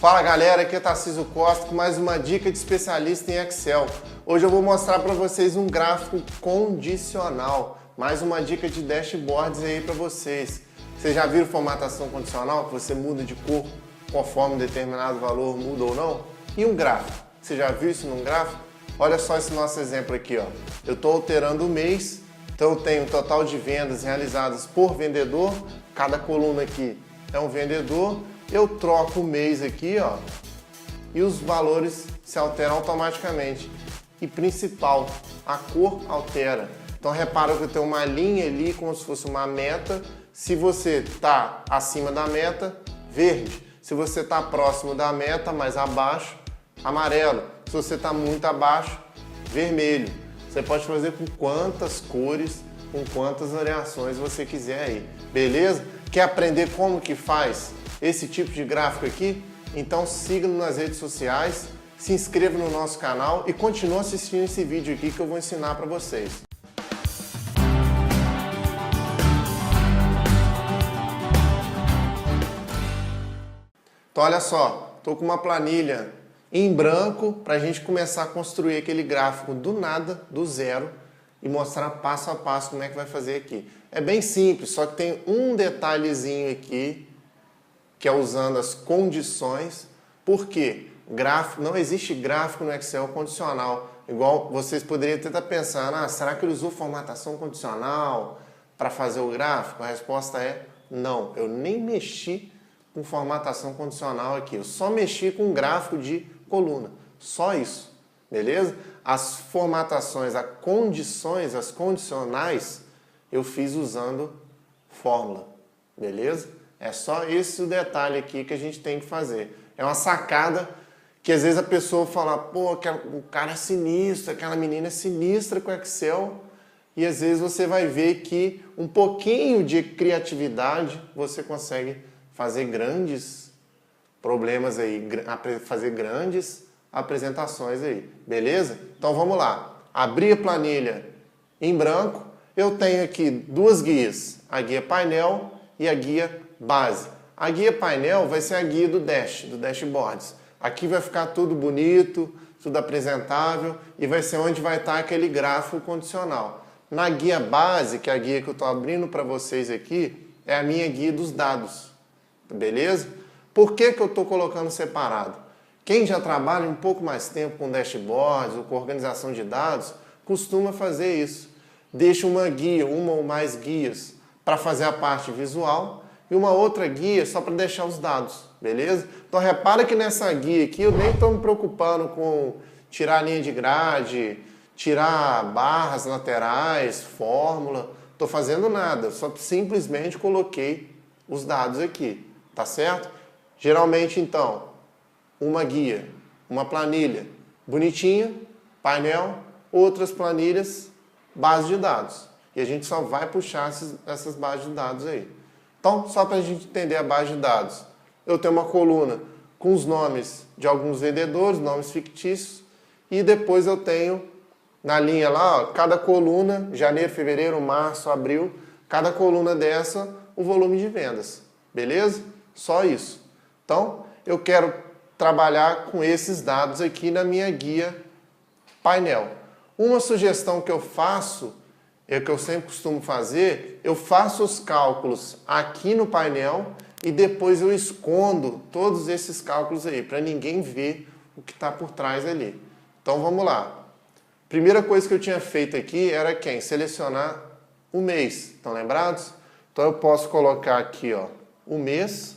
Fala galera, aqui é Tarcísio Costa com mais uma dica de especialista em Excel. Hoje eu vou mostrar para vocês um gráfico condicional, mais uma dica de dashboards aí para vocês. Vocês já viram formatação condicional, que você muda de cor conforme um determinado valor muda ou não? E um gráfico, você já viu isso num gráfico? Olha só esse nosso exemplo aqui, ó. Eu estou alterando o mês, então eu tenho o total de vendas realizadas por vendedor, cada coluna aqui é um vendedor. Eu troco o mês aqui, ó, e os valores se alteram automaticamente. E principal, a cor altera. Então repara que eu tenho uma linha ali como se fosse uma meta. Se você está acima da meta, verde. Se você está próximo da meta, mais abaixo, amarelo. Se você está muito abaixo, vermelho. Você pode fazer com quantas cores, com quantas variações você quiser aí. Beleza? Quer aprender como que faz esse tipo de gráfico aqui? Então siga-nos nas redes sociais, se inscreva no nosso canal e continue assistindo esse vídeo aqui que eu vou ensinar para vocês. Então olha só, estou com uma planilha em branco para a gente começar a construir aquele gráfico do nada, do zero, e mostrar passo a passo como é que vai fazer aqui. É bem simples, só que tem um detalhezinho aqui, que é usando as condições. Por quê? Não existe gráfico no Excel condicional. Igual vocês poderiam até estar pensando, será que ele usou formatação condicional para fazer o gráfico? A resposta é não. Eu nem mexi com formatação condicional aqui. Eu só mexi com gráfico de coluna. Só isso. Beleza? As formatações, as condições, as condicionais, eu fiz usando fórmula. Beleza? É só esse o detalhe aqui que a gente tem que fazer. É uma sacada que às vezes a pessoa fala, pô, o cara é sinistro, aquela menina é sinistra com Excel. E às vezes você vai ver que um pouquinho de criatividade você consegue fazer grandes problemas aí, fazer grandes apresentações aí. Beleza? Então vamos lá. Abrir a planilha em branco. Eu tenho aqui duas guias. A guia painel e a guia base. A guia painel vai ser a guia do dashboards. Aqui vai ficar tudo bonito, tudo apresentável e vai ser onde vai estar aquele gráfico condicional. Na guia base, que é a guia que eu estou abrindo para vocês aqui, é a minha guia dos dados. Beleza? Por que eu estou colocando separado? Quem já trabalha um pouco mais tempo com dashboards ou com organização de dados, costuma fazer isso. Deixa uma guia, uma ou mais guias, para fazer a parte visual e uma outra guia só para deixar os dados, beleza? Então repara que nessa guia aqui eu nem estou me preocupando com tirar a linha de grade, tirar barras laterais, fórmula, estou fazendo nada, só simplesmente coloquei os dados aqui, tá certo? Geralmente então, uma guia, uma planilha bonitinha, painel, outras planilhas, base de dados. E a gente só vai puxar essas bases de dados aí. Então, só para a gente entender a base de dados, eu tenho uma coluna com os nomes de alguns vendedores, nomes fictícios, e depois eu tenho na linha lá, ó, cada coluna, janeiro, fevereiro, março, abril, cada coluna dessa, o volume de vendas. Beleza? Só isso. Então, eu quero trabalhar com esses dados aqui na minha guia painel. Uma sugestão que eu faço, é o que eu sempre costumo fazer, eu faço os cálculos aqui no painel e depois eu escondo todos esses cálculos aí, para ninguém ver o que está por trás ali. Então vamos lá. Primeira coisa que eu tinha feito aqui era selecionar o mês. Estão lembrados? Então eu posso colocar aqui, ó, o mês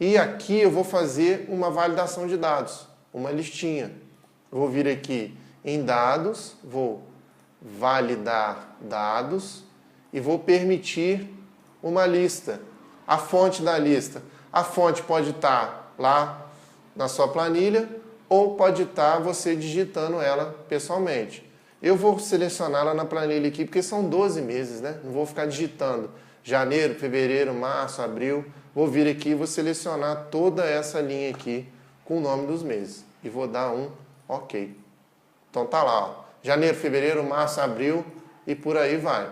e aqui eu vou fazer uma validação de dados, uma listinha. Eu vou vir aqui em dados, vou validar dados e vou permitir uma lista. A fonte da lista. A fonte pode estar lá na sua planilha ou pode estar você digitando ela pessoalmente. Eu vou selecionar ela na planilha aqui porque são 12 meses, né? Não vou ficar digitando janeiro, fevereiro, março, abril. Vou vir aqui e vou selecionar toda essa linha aqui com o nome dos meses. E vou dar um OK. Então tá lá, ó. Janeiro, fevereiro, março, abril e por aí vai.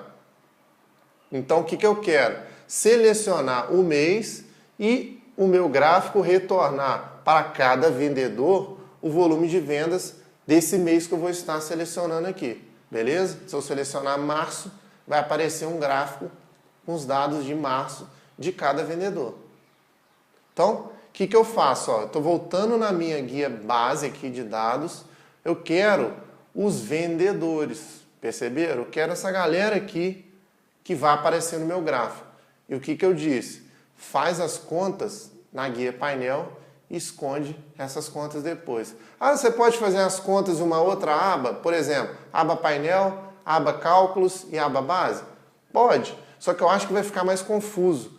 Então o que eu quero? Selecionar o mês e o meu gráfico retornar para cada vendedor o volume de vendas desse mês que eu vou estar selecionando aqui, beleza? Se eu selecionar março, vai aparecer um gráfico com os dados de março de cada vendedor. Então, o que eu faço? Estou voltando na minha guia base aqui de dados, eu quero os vendedores, perceberam? Eu quero essa galera aqui que vai aparecer no meu gráfico. E o que eu disse? Faz as contas na guia painel e esconde essas contas depois. Ah, você pode fazer as contas em uma outra aba? Por exemplo, aba painel, aba cálculos e aba base? Pode, só que eu acho que vai ficar mais confuso.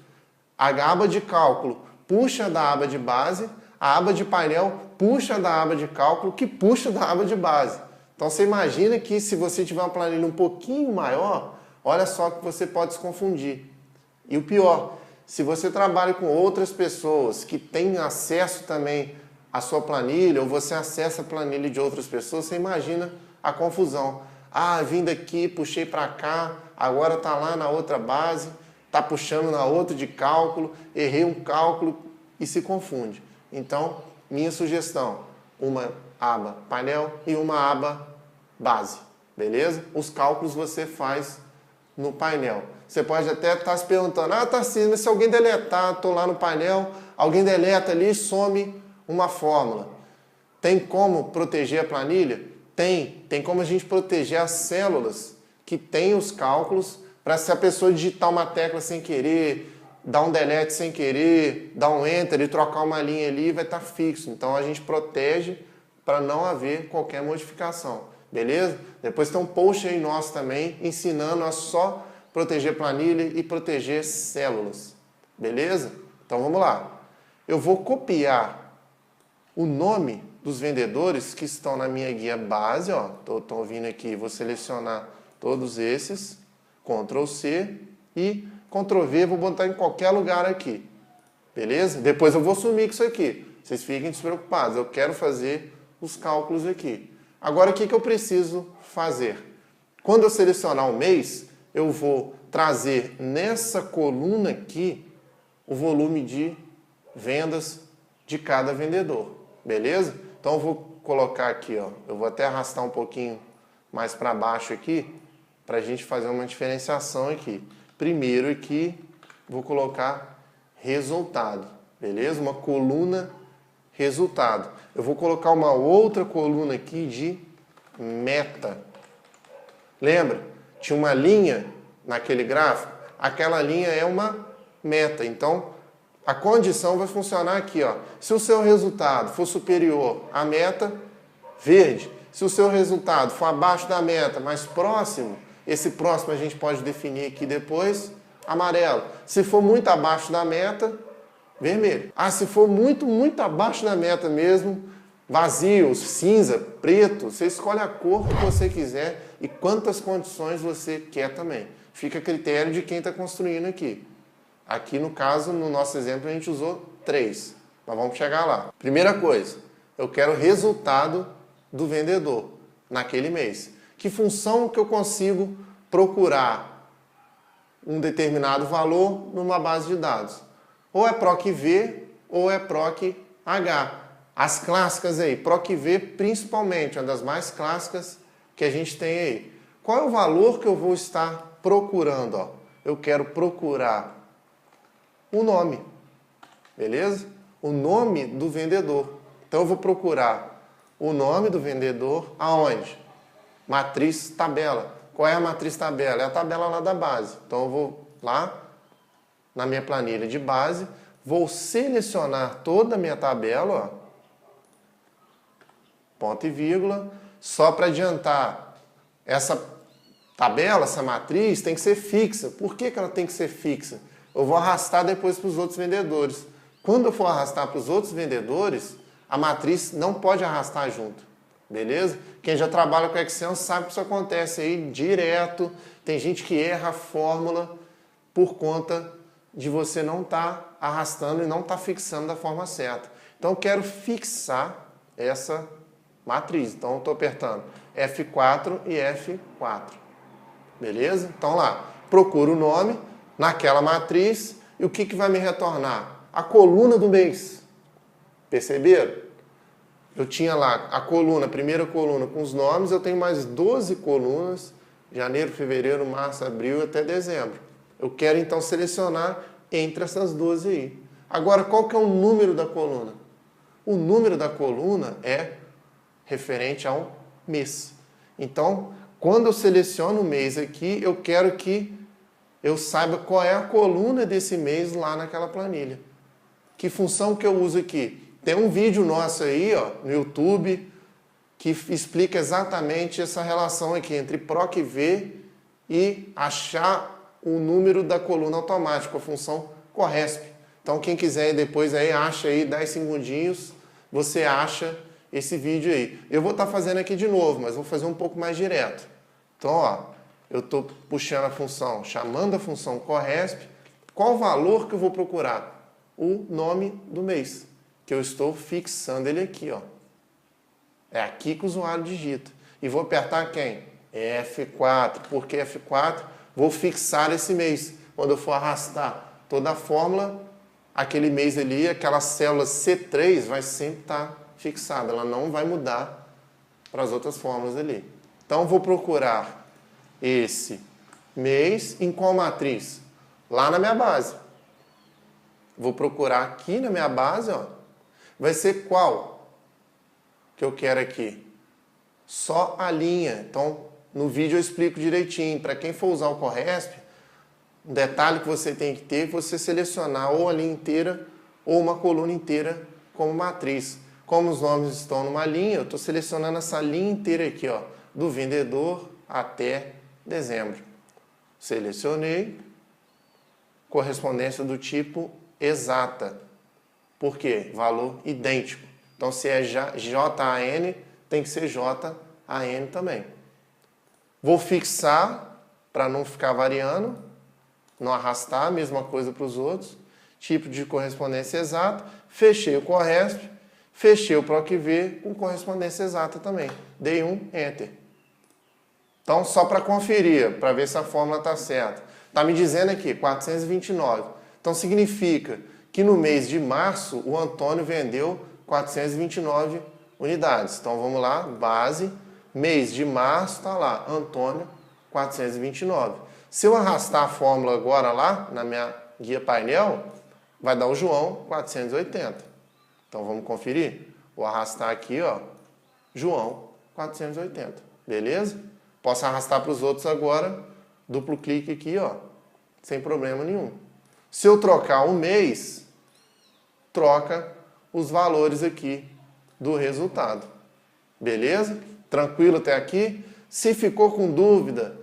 A aba de cálculo puxa da aba de base, a aba de painel puxa da aba de cálculo, que puxa da aba de base. Então você imagina que se você tiver uma planilha um pouquinho maior, olha só que você pode se confundir. E o pior, se você trabalha com outras pessoas que têm acesso também à sua planilha, ou você acessa a planilha de outras pessoas, você imagina a confusão. Ah, vim daqui, puxei para cá, agora está lá na outra base, está puxando na outra de cálculo, errei um cálculo e se confunde. Então, minha sugestão, uma aba painel e uma aba base, beleza? Os cálculos você faz no painel. Você pode até estar se perguntando, Tarcísio, mas se alguém deletar, estou lá no painel, alguém deleta ali e some uma fórmula. Tem como proteger a planilha? Tem como a gente proteger as células que tem os cálculos, para se a pessoa digitar uma tecla sem querer, dar um delete sem querer, dar um enter e trocar uma linha ali, vai estar fixo. Então a gente protege para não haver qualquer modificação, beleza? Depois tem um post aí nosso também ensinando a só proteger planilha e proteger células, beleza? Então vamos lá. Eu vou copiar o nome dos vendedores que estão na minha guia base, ó. Estou vindo aqui, vou selecionar todos esses, Ctrl C e Ctrl V, vou botar em qualquer lugar aqui, beleza? Depois eu vou sumir com isso aqui, vocês fiquem despreocupados, eu quero fazer os cálculos aqui. Agora o que eu preciso fazer? Quando eu selecionar o mês, eu vou trazer nessa coluna aqui o volume de vendas de cada vendedor, beleza? Então eu vou colocar aqui, ó, eu vou até arrastar um pouquinho mais para baixo aqui, para a gente fazer uma diferenciação aqui. Primeiro aqui, vou colocar resultado, beleza? Uma coluna resultado. Eu vou colocar uma outra coluna aqui de meta. Lembra? Tinha uma linha naquele gráfico? Aquela linha é uma meta. Então, a condição vai funcionar aqui, ó. Se o seu resultado for superior à meta, verde. Se o seu resultado for abaixo da meta, mais próximo, esse próximo a gente pode definir aqui depois, amarelo. Se for muito abaixo da meta, vermelho. Ah, se for muito abaixo da meta mesmo, vazio, cinza, preto, você escolhe a cor que você quiser e quantas condições você quer também. Fica a critério de quem está construindo aqui. Aqui, no caso, no nosso exemplo, a gente usou 3. Mas vamos chegar lá. Primeira coisa, eu quero o resultado do vendedor naquele mês. Que função que eu consigo procurar um determinado valor numa base de dados? Ou é PROC-V ou é PROC-H. As clássicas aí, PROC-V principalmente, uma das mais clássicas que a gente tem aí. Qual é o valor que eu vou estar procurando? Ó? Eu quero procurar o nome, beleza? O nome do vendedor. Então eu vou procurar o nome do vendedor aonde? Matriz tabela. Qual é a matriz tabela? É a tabela lá da base. Então eu vou lá na minha planilha de base, vou selecionar toda a minha tabela, ó, ponto e vírgula, só para adiantar. Essa tabela, essa matriz tem que ser fixa. Por que ela tem que ser fixa? Eu vou arrastar depois para os outros vendedores. Quando eu for arrastar para os outros vendedores, a matriz não pode arrastar junto. Beleza? Quem já trabalha com Excel sabe que isso acontece aí direto. Tem gente que erra a fórmula por conta de você não estar arrastando e não estar fixando da forma certa. Então eu quero fixar essa matriz. Então eu estou apertando F4 e F4. Beleza? Então lá, procuro o nome naquela matriz e o que vai me retornar? A coluna do mês. Perceberam? Eu tinha lá a coluna, a primeira coluna com os nomes, eu tenho mais 12 colunas, janeiro, fevereiro, março, abril até dezembro. Eu quero então selecionar entre essas 12 aí. Agora, qual que é o número da coluna? O número da coluna é referente ao mês. Então, quando eu seleciono o mês aqui, eu quero que eu saiba qual é a coluna desse mês lá naquela planilha. Que função que eu uso aqui? Tem um vídeo nosso aí, ó, no YouTube, que explica exatamente essa relação aqui entre PROC-V e achar o número da coluna automática, a função CORRESP. Então, quem quiser depois aí, acha aí 10 segundinhos, você acha esse vídeo aí. Eu vou estar fazendo aqui de novo, mas vou fazer um pouco mais direto. Então, ó, eu estou puxando a função, chamando a função CORRESP. Qual o valor que eu vou procurar? O nome do mês, que eu estou fixando ele aqui, ó. É aqui que o usuário digita. E vou apertar quem? F4. Por que F4? Vou fixar esse mês. Quando eu for arrastar toda a fórmula, aquele mês ali, aquela célula C3 vai sempre estar fixada. Ela não vai mudar para as outras fórmulas ali. Então, vou procurar esse mês em qual matriz? Lá na minha base. Vou procurar aqui na minha base, ó. Vai ser qual que eu quero aqui? Só a linha. Então, no vídeo eu explico direitinho. Para quem for usar o CORRESP, um detalhe que você tem que ter é você selecionar ou a linha inteira ou uma coluna inteira como matriz. Como os nomes estão numa linha, eu estou selecionando essa linha inteira aqui, ó, do vendedor até dezembro. Selecionei. Correspondência do tipo exata. Por quê? Valor idêntico. Então, se é JAN, tem que ser JAN também. Vou fixar para não ficar variando, não arrastar, mesma coisa para os outros. Tipo de correspondência exata. Fechei o CORRESP, fechei o PROC-V com correspondência exata também. Dei um Enter. Então, só para conferir, para ver se a fórmula está certa. Está me dizendo aqui, 429. Então, significa que no mês de março, o Antônio vendeu 429 unidades. Então, vamos lá, base, mês de março, está lá, Antônio, 429. Se eu arrastar a fórmula agora lá, na minha guia painel, vai dar o João, 480. Então, vamos conferir? Vou arrastar aqui, ó, João, 480. Beleza? Posso arrastar para os outros agora, duplo clique aqui, ó, sem problema nenhum. Se eu trocar o mês, troca os valores aqui do resultado. Beleza? Tranquilo até aqui? Se ficou com dúvida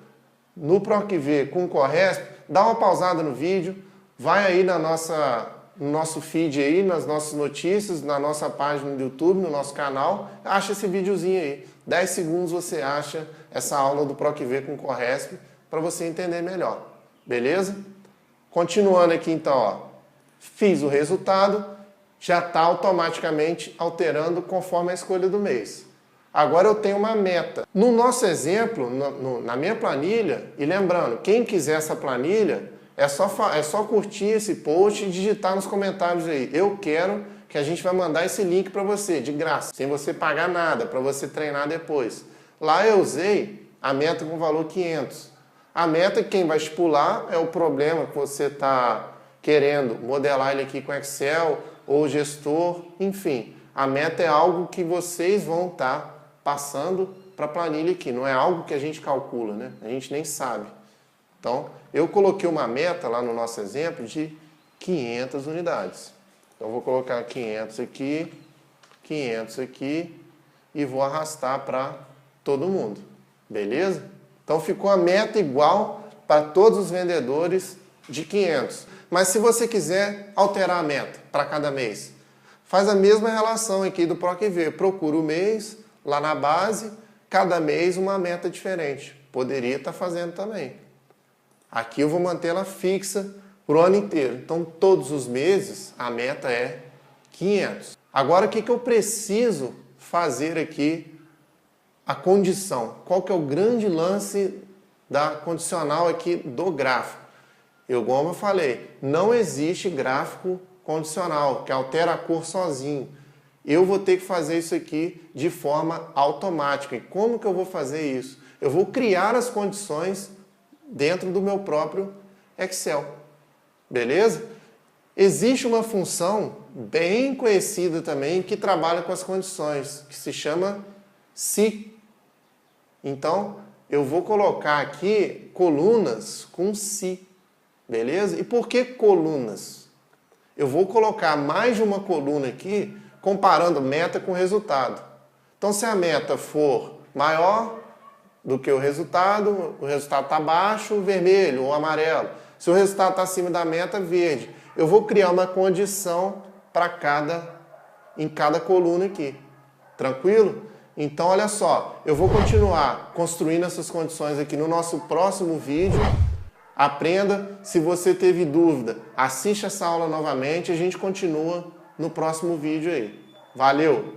no PROC-V com o CORRESP, dá uma pausada no vídeo, vai aí no nosso feed aí, nas nossas notícias, na nossa página do YouTube, no nosso canal, acha esse videozinho aí. 10 segundos você acha essa aula do PROC-V com o CORRESP para você entender melhor. Beleza? Continuando aqui então, ó, fiz o resultado, já está automaticamente alterando conforme a escolha do mês. Agora eu tenho uma meta. No nosso exemplo, na minha planilha, e lembrando, quem quiser essa planilha, é só curtir esse post e digitar nos comentários aí. Eu quero que a gente vai mandar esse link para você, de graça, sem você pagar nada, para você treinar depois. Lá eu usei a meta com valor 500. A meta, quem vai estipular é o problema que você está querendo modelar ele aqui com Excel ou gestor, enfim. A meta é algo que vocês vão estar passando para a planilha aqui, não é algo que a gente calcula, né? A gente nem sabe. Então, eu coloquei uma meta lá no nosso exemplo de 500 unidades. Então, eu vou colocar 500 aqui e vou arrastar para todo mundo. Beleza? Então, ficou a meta igual para todos os vendedores de 500. Mas se você quiser alterar a meta para cada mês, faz a mesma relação aqui do PROC-V. Procura o mês, lá na base, cada mês uma meta diferente. Poderia estar fazendo também. Aqui eu vou manter ela fixa para o ano inteiro. Então, todos os meses, a meta é 500. Agora, o que eu preciso fazer aqui? A condição. Qual que é o grande lance da condicional aqui do gráfico? Como eu falei, não existe gráfico condicional, que altera a cor sozinho. eu vou ter que fazer isso aqui de forma automática. E como que eu vou fazer isso? Eu vou criar as condições dentro do meu próprio Excel. Beleza? Existe uma função bem conhecida também que trabalha com as condições, que se chama se. Então, eu vou colocar aqui colunas com se. Beleza? E por que colunas? Eu vou colocar mais de uma coluna aqui comparando meta com resultado. Então, se a meta for maior do que o resultado está baixo, vermelho ou amarelo. Se o resultado está acima da meta, verde. Eu vou criar uma condição em cada coluna aqui. Tranquilo? Então, olha só, eu vou continuar construindo essas condições aqui no nosso próximo vídeo. Aprenda. Se você teve dúvida, assiste essa aula novamente e a gente continua no próximo vídeo aí. Valeu!